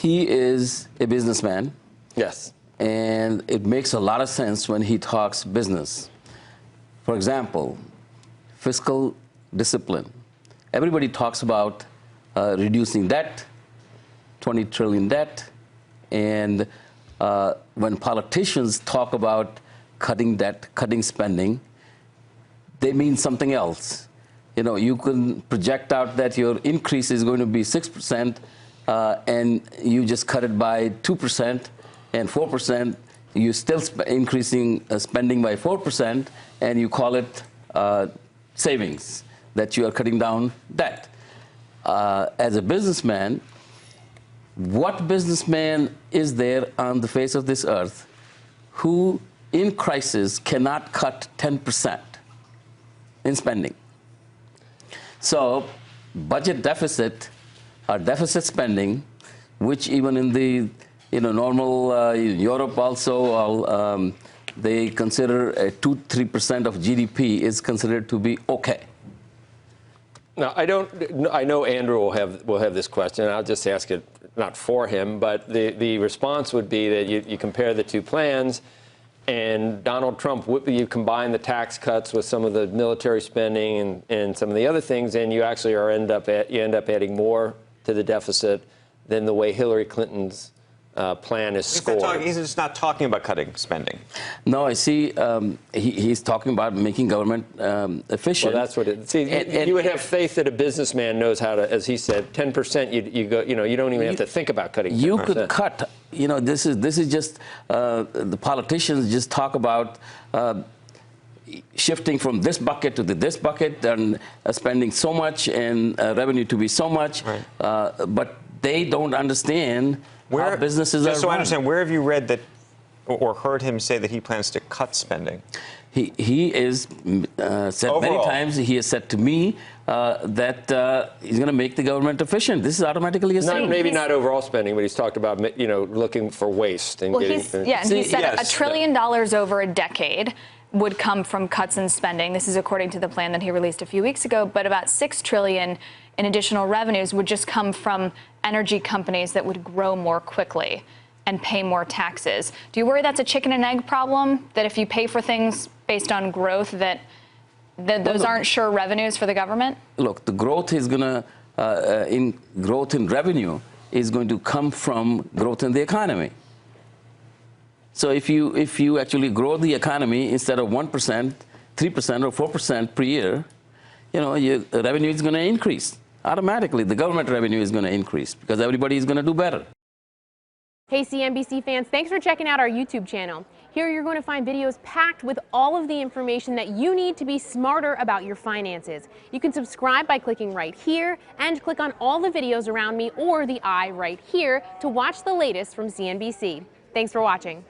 he is a businessman. Yes. And it makes a lot of sense when he talks business. For example, fiscal discipline. Everybody talks about reducing debt, 20 trillion debt, and when politicians talk about cutting debt, cutting spending, they mean something else. You know, you can project out that your increase is going to be 6%, and you just cut it by 2% and 4%. You're still increasing spending by 4%, and you call it savings, that you are cutting down debt. As a businessman, what businessman is there on the face of this earth who, in crisis, cannot cut 10% in spending? So, budget deficit or deficit spending, which even in the normal Europe also, they consider 2-3% of GDP is considered to be okay. Now, I know Andrew will have this question, and I'll just ask it not for him, but the response would be that you compare the two plans, and Donald Trump, you combine the tax cuts with some of the military spending and some of the other things, and you actually end up adding more to the deficit than the way Hillary Clinton's plan is scored. He's just not talking about cutting spending. No, I see. He's talking about making government efficient. Well, that's what it. See, you would have faith that a businessman knows how to, as he said, 10%. You go. You don't even have to think about cutting 10%. You could cut. This is just the politicians just talk about shifting from this bucket to this bucket and spending so much and revenue to be so much, right. But they don't understand how businesses are Just so run. I understand, where have you read that or heard him say that he plans to cut spending? He is said Overall. many times. He has said to me that he's going to make the government efficient. This is automatically a sin. Maybe not overall spending, but he's talked about looking for waste and getting. And he said $1 trillion over a decade would come from cuts in spending. This is according to the plan that he released a few weeks ago. But about $6 trillion in additional revenues would just come from energy companies that would grow more quickly and pay more taxes. Do you worry that's a chicken and egg problem? That if you pay for things based on growth, that those aren't sure revenues for the government? Look, the growth is going to growth in revenue is going to come from growth in the economy. So if you actually grow the economy instead of 1%, 3% or 4% per year, your revenue is going to increase. Automatically, the government revenue is going to increase because everybody is going to do better. Hey, CNBC fans, thanks for checking out our YouTube channel. Here you're going to find videos packed with all of the information that you need to be smarter about your finances. You can subscribe by clicking right here and click on all the videos around me or the I right here to watch the latest from CNBC. Thanks for watching.